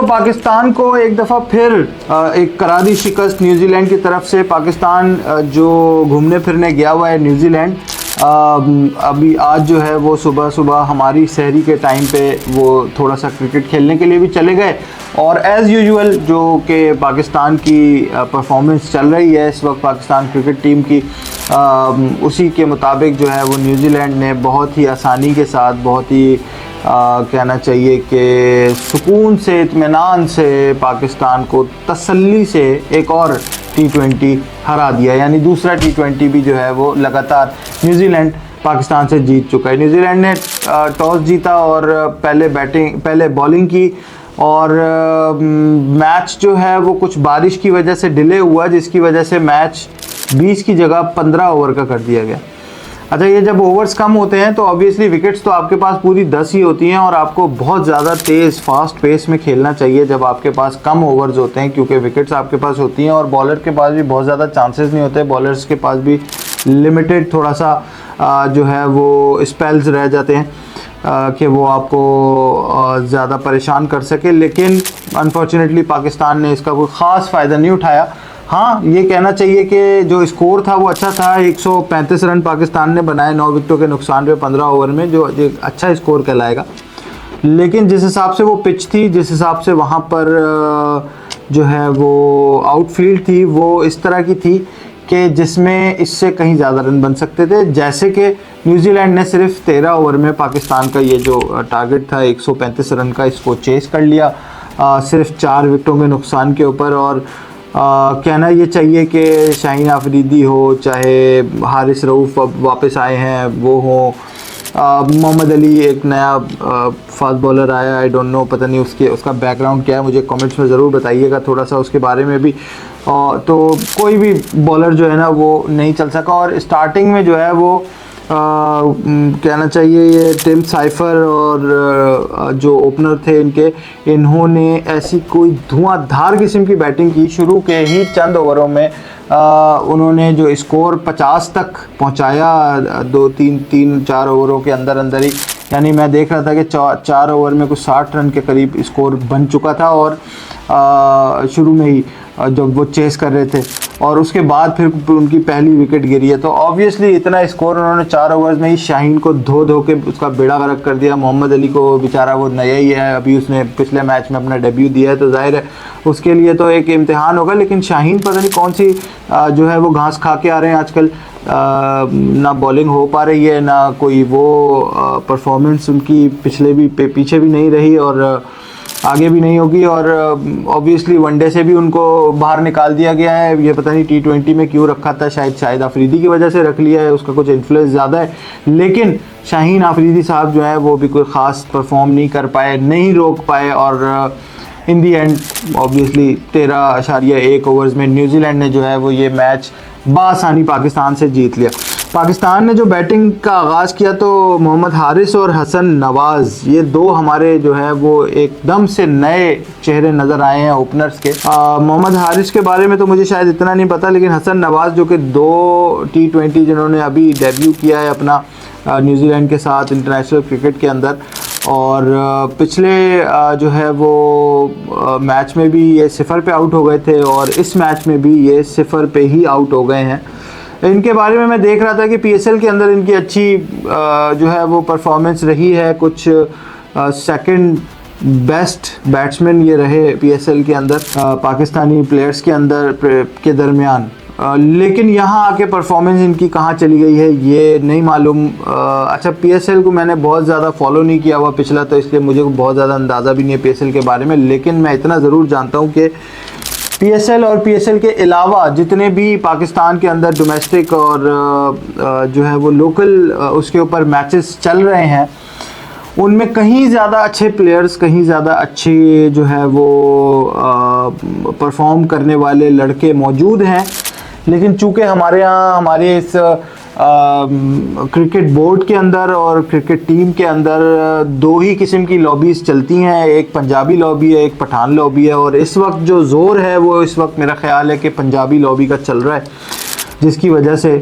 पाकिस्तान को एक दफ़ा फिर एक करारी शिकस्त न्यूजीलैंड की तरफ से। पाकिस्तान जो घूमने फिरने गया हुआ है न्यूजीलैंड, अभी आज जो है वो सुबह सुबह हमारी सहरी के टाइम पे वो थोड़ा सा क्रिकेट खेलने के लिए भी चले गए। और एज़ यूजुअल जो कि पाकिस्तान की परफॉर्मेंस चल रही है इस वक्त पाकिस्तान क्रिकेट टीम की, उसी के मुताबिक जो है वो न्यूजीलैंड ने बहुत ही आसानी के साथ, बहुत ही कहना चाहिए कि सुकून से, इत्मीनान से पाकिस्तान को तसल्ली से एक और T20 हरा दिया। यानी दूसरा T20 भी जो है वो लगातार न्यूजीलैंड पाकिस्तान से जीत चुका है। न्यूजीलैंड ने टॉस जीता और पहले बॉलिंग की और मैच जो है वो कुछ बारिश की वजह से डिले हुआ, जिसकी वजह से मैच 20 की जगह 15 ओवर का कर दिया गया। अच्छा, ये जब ओवर्स कम होते हैं तो ऑब्वियसली विकेट्स तो आपके पास पूरी 10 ही होती हैं और आपको बहुत ज़्यादा तेज़ फास्ट पेस में खेलना चाहिए जब आपके पास कम ओवर्स होते हैं, क्योंकि विकेट्स आपके पास होती हैं और बॉलर के पास भी बहुत ज़्यादा चांसेस नहीं होते। बॉलर्स के पास भी लिमिटेड थोड़ा सा जो है वो स्पेल्स रह जाते हैं कि वो आपको ज़्यादा परेशान कर सके, लेकिन अनफॉर्चुनेटली पाकिस्तान ने इसका कोई ख़ास फ़ायदा नहीं उठाया। हाँ, ये कहना चाहिए कि जो स्कोर था वो अच्छा था। 135 रन पाकिस्तान ने बनाए 9 विकेटों के नुकसान पे 15 ओवर में, जो अच्छा स्कोर कहलाएगा। लेकिन जिस हिसाब से वो पिच थी, जिस हिसाब से वहाँ पर जो है वो आउटफील्ड थी, वो इस तरह की थी कि जिसमें इससे कहीं ज़्यादा रन बन सकते थे। जैसे कि न्यूजीलैंड ने सिर्फ 13 ओवर में पाकिस्तान का ये जो टारगेट था 135 रन का, इसको चेस कर लिया सिर्फ 4 विकेटों के नुकसान के ऊपर। और कहना ये चाहिए कि शाहीन आफरीदी हो, चाहे हारिस रऊफ़ अब वापस आए हैं वो हो, मोहम्मद अली एक नया फास्ट बॉलर आया, आई डोंट नो, पता नहीं उसका बैकग्राउंड क्या है, मुझे कमेंट्स में ज़रूर बताइएगा थोड़ा सा उसके बारे में भी। तो कोई भी बॉलर जो है ना वो नहीं चल सका। और स्टार्टिंग में जो है वो कहना चाहिए ये टिम साइफर और जो ओपनर थे इन्होंने ऐसी कोई धुआंधार किस्म की बैटिंग की। शुरू के ही चंद ओवरों में उन्होंने जो स्कोर 50 तक पहुंचाया, 2-3-4 ओवरों के अंदर अंदर ही। यानी मैं देख रहा था कि 4 ओवर में कुछ 60 रन के करीब स्कोर बन चुका था और शुरू में ही जब वो चेस कर रहे थे और उसके बाद फिर उनकी पहली विकेट गिरी है। तो ऑब्वियसली इतना स्कोर उन्होंने 4 ओवर्स में ही शाहीन को धो के उसका बेड़ा गर्क कर दिया। मोहम्मद अली को बेचारा वो नया ही है, अभी उसने पिछले मैच में अपना डेब्यू दिया है, तो जाहिर है उसके लिए तो एक इम्तिहान होगा। लेकिन शाहीन पता नहीं कौन सी जो है वो घास खा के आ रहे हैं आजकल, ना बॉलिंग हो पा रही है, ना कोई वो परफॉर्मेंस उनकी पीछे भी नहीं रही और आगे भी नहीं होगी। और ऑब्वियसली वनडे से भी उनको बाहर निकाल दिया गया है। ये पता नहीं T20 में क्यों रखा था, शायद आफरीदी की वजह से रख लिया है, उसका कुछ इन्फ्लुएंस ज़्यादा है। लेकिन शाहीन आफरीदी साहब जो है वो भी कोई ख़ास परफॉर्म नहीं कर पाए, नहीं रोक पाए और इन दी एंड ऑब्वियसली 13.1 ओवर्स में न्यूजीलैंड ने जो है वो ये मैच बासानी पाकिस्तान से जीत लिया। पाकिस्तान ने जो बैटिंग का आगाज़ किया तो मोहम्मद हारिस और हसन नवाज़, ये दो हमारे जो है वो एकदम से नए चेहरे नज़र आए हैं ओपनर्स के। मोहम्मद हारिस के बारे में तो मुझे शायद इतना नहीं पता, लेकिन हसन नवाज़ जो कि 2 T20 जिन्होंने अभी डेब्यू किया है अपना न्यूजीलैंड के साथ इंटरनेशनल क्रिकेट के अंदर, और पिछले जो है वो मैच में भी ये 0 पे आउट हो गए थे और इस मैच में भी ये 0 पे ही आउट हो गए हैं। इनके बारे में मैं देख रहा था कि PSL के अंदर इनकी अच्छी जो है वो परफॉर्मेंस रही है, कुछ सेकंड बेस्ट बैट्समैन ये रहे PSL के अंदर पाकिस्तानी प्लेयर्स के अंदर के दरमियान। लेकिन यहाँ आके परफॉर्मेंस इनकी कहाँ चली गई है ये नहीं मालूम। अच्छा, PSL को मैंने बहुत ज़्यादा फॉलो नहीं किया हुआ पिछला, तो इसलिए मुझे बहुत ज़्यादा अंदाज़ा भी नहीं है PSL के बारे में। लेकिन मैं इतना ज़रूर जानता हूँ कि PSL और PSL के अलावा जितने भी पाकिस्तान के अंदर डोमेस्टिक और जो है वो लोकल उसके ऊपर मैचेस चल रहे हैं, उनमें कहीं ज़्यादा अच्छे प्लेयर्स, कहीं ज़्यादा अच्छे जो है वो परफॉर्म करने वाले लड़के मौजूद हैं। लेकिन चूँकि हमारे यहाँ हमारे इस क्रिकेट बोर्ड के अंदर और क्रिकेट टीम के अंदर 2 ही किस्म की लॉबीज़ चलती हैं, एक पंजाबी लॉबी है, एक पठान लॉबी है। और इस वक्त जो ज़ोर है वो इस वक्त मेरा ख़्याल है कि पंजाबी लॉबी का चल रहा है, जिसकी वजह से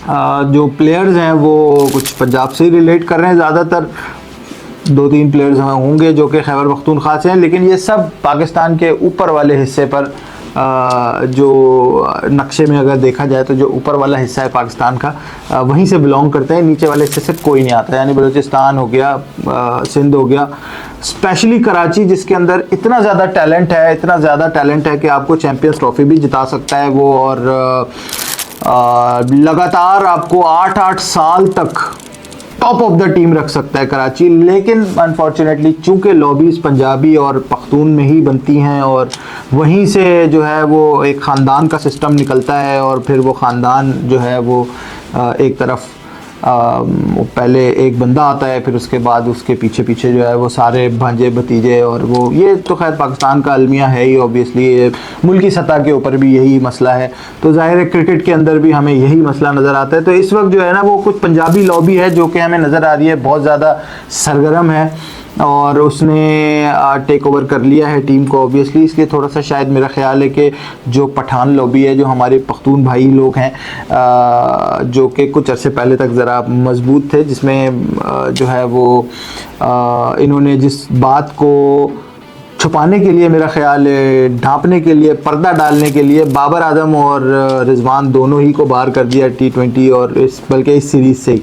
जो प्लेयर्स हैं वो कुछ पंजाब से ही रिलेट कर रहे हैं ज़्यादातर। 2-3 प्लेयर्स होंगे जो कि खैबर पख्तूनख्वा से हैं, लेकिन ये सब पाकिस्तान के ऊपर वाले हिस्से पर जो नक्शे में अगर देखा जाए तो जो ऊपर वाला हिस्सा है पाकिस्तान का, वहीं से बिलोंग करते हैं। नीचे वाले हिस्से से कोई नहीं आता, यानी बलूचिस्तान हो गया, सिंध हो गया, स्पेशली कराची जिसके अंदर इतना ज़्यादा टैलेंट है कि आपको चैम्पियंस ट्रॉफी भी जिता सकता है वो, और लगातार आपको 8-8 साल तक टॉप ऑफ द टीम रख सकता है कराची। लेकिन अनफॉर्चुनेटली चूंकि लॉबीज़ पंजाबी और पख्तून में ही बनती हैं और वहीं से जो है वो एक ख़ानदान का सिस्टम निकलता है, और फिर वो ख़ानदान जो है वो एक तरफ पहले एक बंदा आता है, फिर उसके बाद उसके पीछे पीछे जो है वो सारे भांजे भतीजे, और वो ये तो खैर पाकिस्तान का अलमिया है ही, ऑब्वियसली मुल्की सतह के ऊपर भी यही मसला है। तो ज़ाहिर है क्रिकेट के अंदर भी हमें यही मसला नज़र आता है। तो इस वक्त जो है ना वो कुछ पंजाबी लॉबी है जो कि हमें नज़र आ रही है बहुत ज़्यादा सरगर्म है, और उसने टेक ओवर कर लिया है टीम को। ऑब्वियसली इसके थोड़ा सा शायद मेरा ख्याल है कि जो पठान लॉबी है, जो हमारे पख्तून भाई लोग हैं जो कि कुछ अरसे पहले तक ज़रा मजबूत थे, जिसमें जो है वो इन्होंने जिस बात को छुपाने के लिए, मेरा ख्याल है ढांपने के लिए, पर्दा डालने के लिए बाबर आजम और रिजवान दोनों ही को बाहर कर दिया T20 और बल्कि इस सीरीज़ से ही।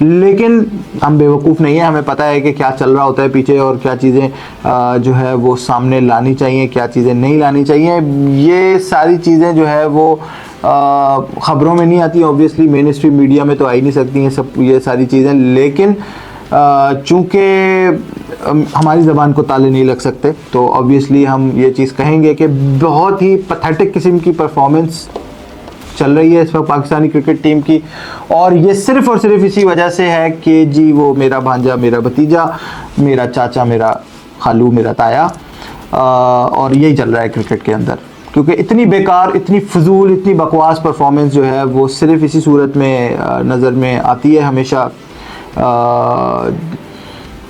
लेकिन हम बेवकूफ़ नहीं है, हमें पता है कि क्या चल रहा होता है पीछे और क्या चीज़ें जो है वो सामने लानी चाहिए, क्या चीज़ें नहीं लानी चाहिए। ये सारी चीज़ें जो है वो ख़बरों में नहीं आती, ऑब्वियसली मेन स्ट्रीम मीडिया में तो आ ही नहीं सकती हैं ये सारी चीज़ें। लेकिन चूँकि हमारी ज़बान को ताले नहीं लग सकते, तो ऑब्वियसली हम ये चीज़ कहेंगे कि बहुत ही पैथेटिक किस्म की परफॉर्मेंस चल रही है इस वक्त पाकिस्तानी क्रिकेट टीम की, और ये सिर्फ़ और सिर्फ इसी वजह से है कि जी वो मेरा भांजा, मेरा भतीजा, मेरा चाचा, मेरा खालू, मेरा ताया, और यही चल रहा है क्रिकेट के अंदर। क्योंकि इतनी बेकार, इतनी फजूल, इतनी बकवास परफॉर्मेंस जो है वो सिर्फ इसी सूरत में नज़र में आती है हमेशा,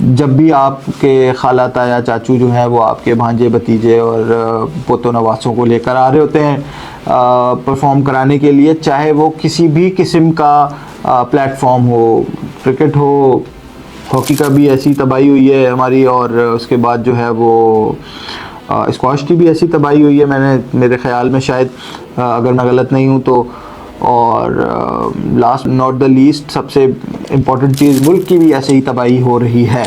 जब भी आपके खाला ताया चाचू जो हैं वो आपके भांजे भतीजे और पोतो नवासों को लेकर आ रहे होते हैं परफॉर्म कराने के लिए, चाहे वो किसी भी किस्म का प्लेटफॉर्म हो, क्रिकेट हो, हॉकी का भी ऐसी तबाही हुई है हमारी, और उसके बाद जो है वो स्क्वाश की भी ऐसी तबाही हुई है, मेरे ख्याल में शायद अगर मैं गलत नहीं हूँ तो। और लास्ट नॉट द लीस्ट सबसे इम्पॉर्टेंट चीज़, मुल्क की भी ऐसे ही तबाही हो रही है।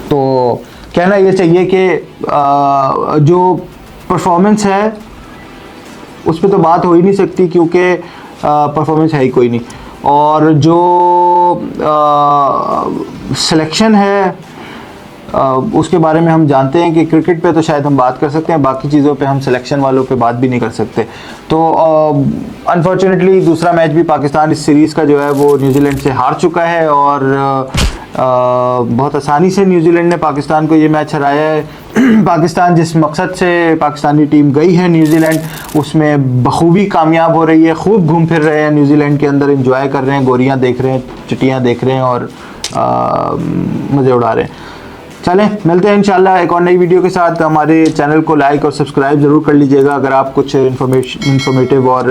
तो कहना ये चाहिए कि जो परफॉर्मेंस है उस पर तो बात हो ही नहीं सकती, क्योंकि परफॉर्मेंस है ही कोई नहीं, और जो सिलेक्शन है उसके बारे में हम जानते हैं कि क्रिकेट पे तो शायद हम बात कर सकते हैं, बाकी चीज़ों पे हम सिलेक्शन वालों पे बात भी नहीं कर सकते। तो अनफॉर्चुनेटली दूसरा मैच भी पाकिस्तान इस सीरीज़ का जो है वो न्यूजीलैंड से हार चुका है, और बहुत आसानी से न्यूजीलैंड ने पाकिस्तान को ये मैच हराया है। पाकिस्तान जिस मकसद से पाकिस्तानी टीम गई है न्यूजीलैंड, उसमें बखूबी कामयाब हो रही है, खूब घूम फिर रहे हैं न्यूजीलैंड के अंदर, एंजॉय कर रहे हैं, गोरियाँ देख रहे हैं, चिटियाँ देख रहे हैं और मज़े उड़ा रहे हैं। चलें, मिलते हैं इंशाल्लाह एक और नई वीडियो के साथ। हमारे चैनल को लाइक और सब्सक्राइब ज़रूर कर लीजिएगा अगर आप कुछ इन्फॉर्मेटिव और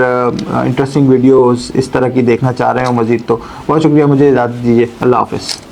इंटरेस्टिंग वीडियोस इस तरह की देखना चाह रहे हो मज़ीद। तो बहुत शुक्रिया, मुझे इजाज़त दीजिए, अल्लाह हाफ़िज़।